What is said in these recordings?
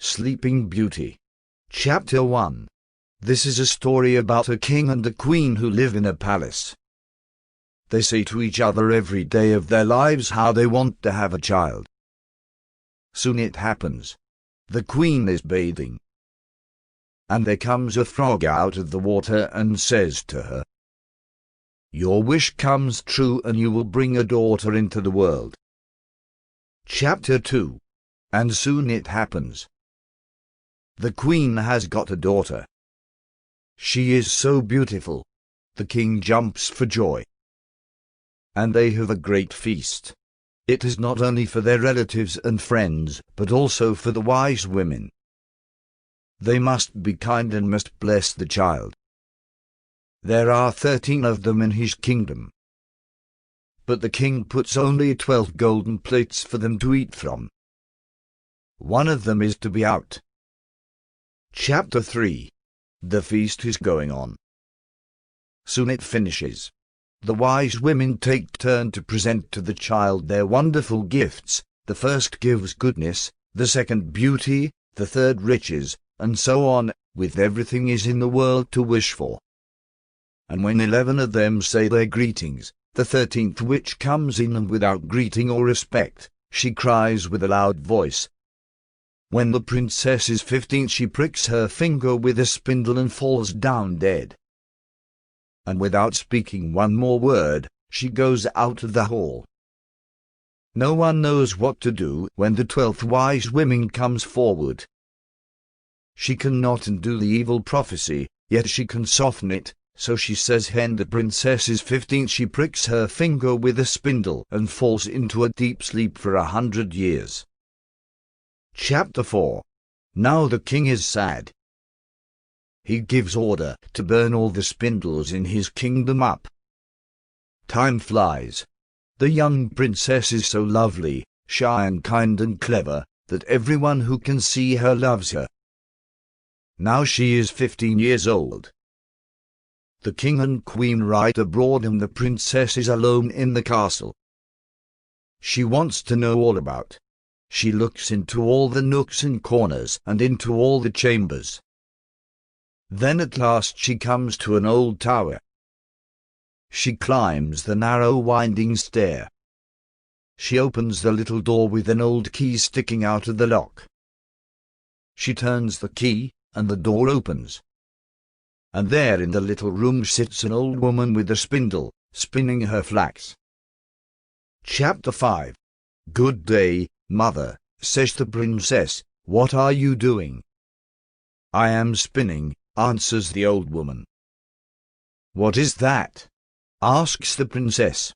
Sleeping Beauty. Chapter 1. This is a story about a king and a queen who live in a palace. They say to each other every day of their lives how they want to have a child. Soon it happens. The queen is bathing. And there comes a frog out of the water and says to her, "Your wish comes true and you will bring a daughter into the world." Chapter 2. And soon it happens. The queen has got a daughter. She is so beautiful. The king jumps for joy. And they have a great feast. It is not only for their relatives and friends, but also for the wise women. They must be kind and must bless the child. There are 13 of them in his kingdom. But the king puts only 12 golden plates for them to eat from. One of them is to be out. Chapter 3. The feast is going on. Soon it finishes. The wise women take turn to present to the child their wonderful gifts. The first gives goodness, the second beauty, the third riches, and so on, with everything is in the world to wish for. And when 11 of them say their greetings, the 13th witch comes in and without greeting or respect, she cries with a loud voice. When the princess is 15th, she pricks her finger with a spindle and falls down dead. And without speaking one more word, she goes out of the hall. No one knows what to do when the 12th wise woman comes forward. She cannot undo the evil prophecy, yet she can soften it, so she says when the princess is 15th, she pricks her finger with a spindle and falls into a deep sleep for 100 years. Chapter 4. Now the king is sad. He gives order to burn all the spindles in his kingdom up. Time flies. The young princess is so lovely, shy and kind and clever, that everyone who can see her loves her. Now she is 15 years old. The king and queen ride abroad and the princess is alone in the castle. She wants to know all about. She looks into all the nooks and corners and into all the chambers. Then at last she comes to an old tower. She climbs the narrow winding stair. She opens the little door with an old key sticking out of the lock. She turns the key, and the door opens. And there in the little room sits an old woman with a spindle, spinning her flax. Chapter 5. Good day, mother, says the princess. What are you doing? I am spinning, answers the old woman. What is that? Asks the princess.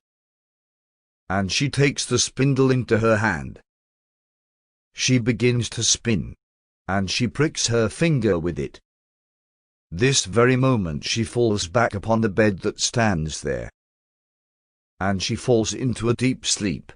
And she takes the spindle into her hand. She begins to spin, and she pricks her finger with it. This very moment she falls back upon the bed that stands there. And she falls into a deep sleep.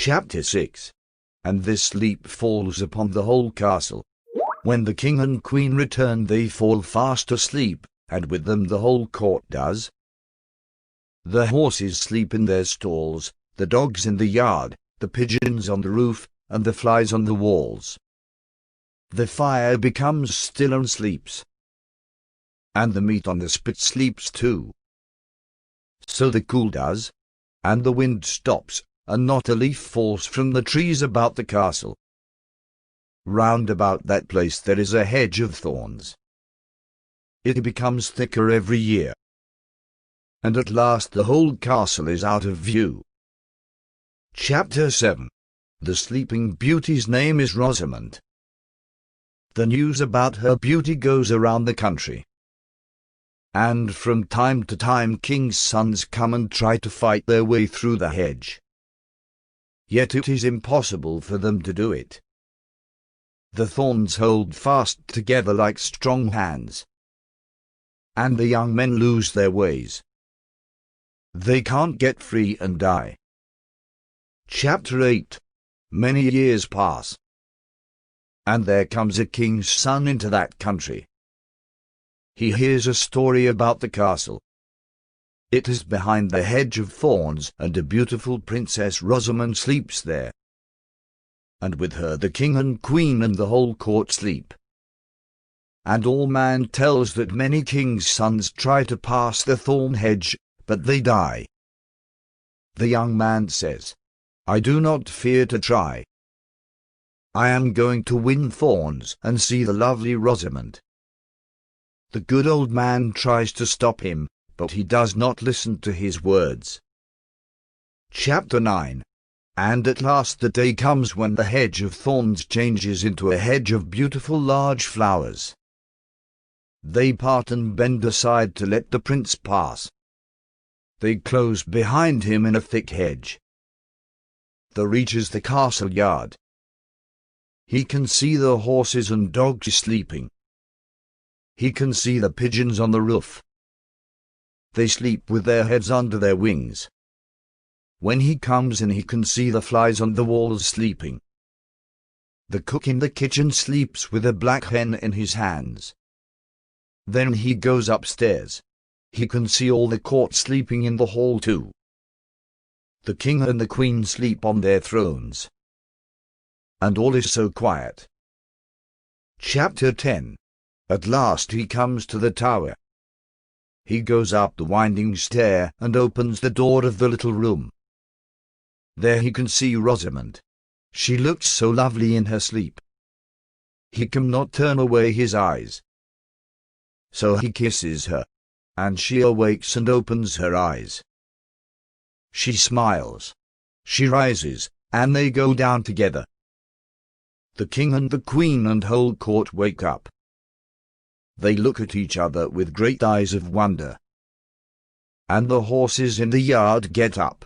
Chapter 6. And this sleep falls upon the whole castle. When the king and queen return, they fall fast asleep, and with them the whole court does. The horses sleep in their stalls, the dogs in the yard, the pigeons on the roof, and the flies on the walls. The fire becomes still and sleeps, and the meat on the spit sleeps too. So the cool does, and the wind stops, and not a leaf falls from the trees about the castle. Round about that place there is a hedge of thorns. It becomes thicker every year, and at last the whole castle is out of view. Chapter 7. The Sleeping Beauty's name is Rosamond. The news about her beauty goes around the country, and from time to time kings' sons come and try to fight their way through the hedge. Yet it is impossible for them to do it. The thorns hold fast together like strong hands, and the young men lose their ways. They can't get free and die. Chapter 8. Many years pass, and there comes a king's son into that country. He hears a story about the castle. It is behind the hedge of thorns, and a beautiful Princess Rosamond sleeps there. And with her the king and queen and the whole court sleep. And all man tells that many kings' sons try to pass the thorn hedge, but they die. The young man says, I do not fear to try. I am going to win thorns and see the lovely Rosamond. The good old man tries to stop him, but he does not listen to his words. Chapter 9. And at last the day comes when the hedge of thorns changes into a hedge of beautiful large flowers. They part and bend aside to let the prince pass. They close behind him in a thick hedge. He reaches the castle yard. He can see the horses and dogs sleeping. He can see the pigeons on the roof. They sleep with their heads under their wings. When he comes in, he can see the flies on the walls sleeping. The cook in the kitchen sleeps with a black hen in his hands. Then he goes upstairs. He can see all the court sleeping in the hall too. The king and the queen sleep on their thrones, and all is so quiet. Chapter 10. At last he comes to the tower. He goes up the winding stair and opens the door of the little room. There he can see Rosamond. She looks so lovely in her sleep. He cannot turn away his eyes. So he kisses her, and she awakes and opens her eyes. She smiles. She rises, and they go down together. The king and the queen and whole court wake up. They look at each other with great eyes of wonder. And the horses in the yard get up,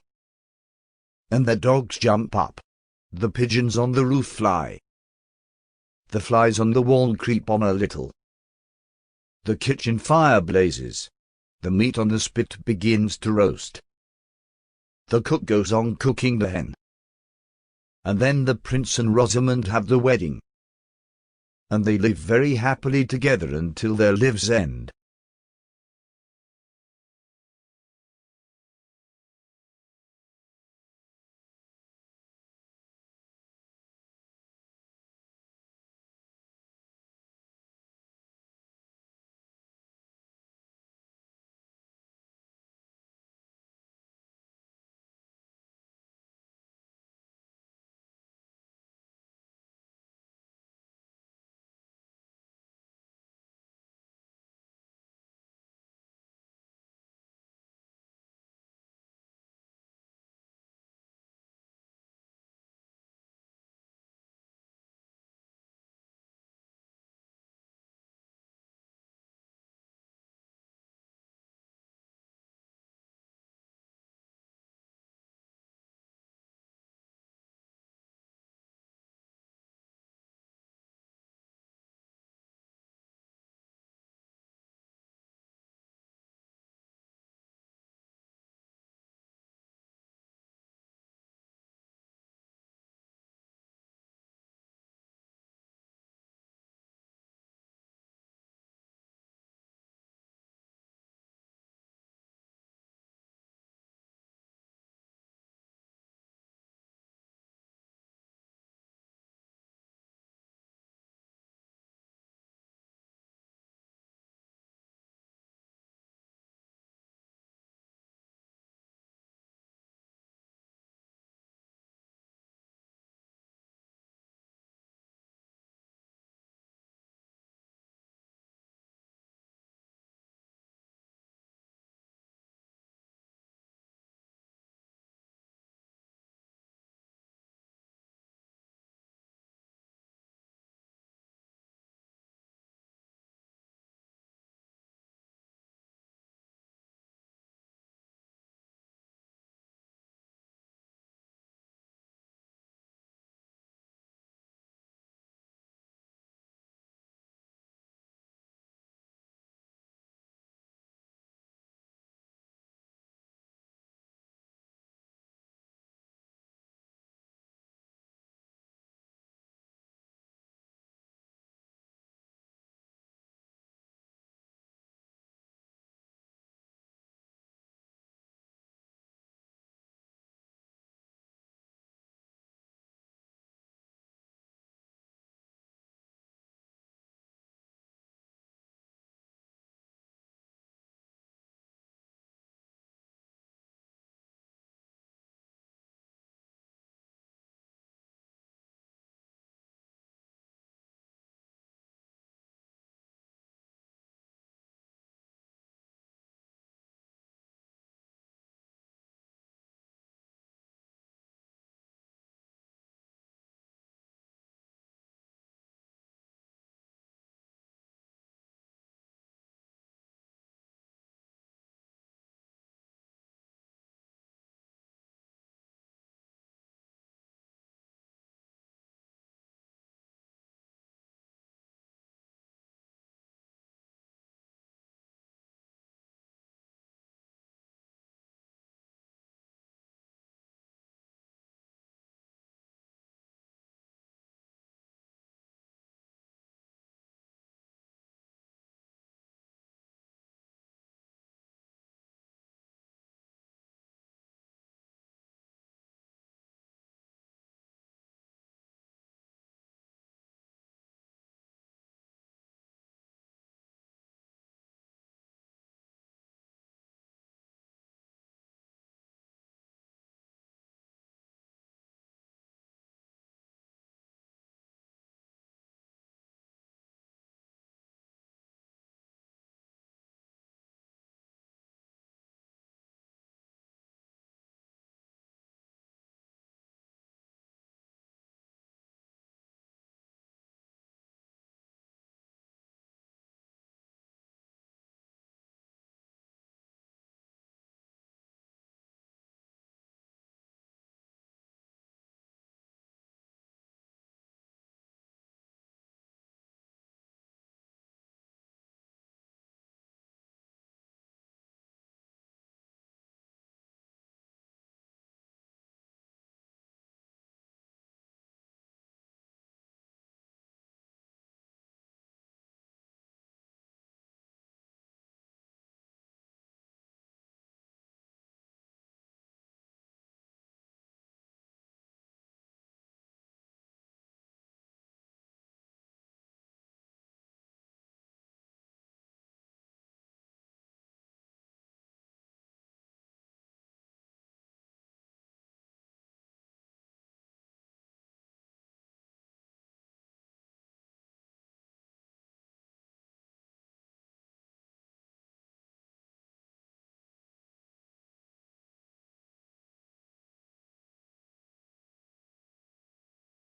and the dogs jump up. The pigeons on the roof fly. The flies on the wall creep on a little. The kitchen fire blazes. The meat on the spit begins to roast. The cook goes on cooking the hen. And then the prince and Rosamond have the wedding. And they live very happily together until their lives end.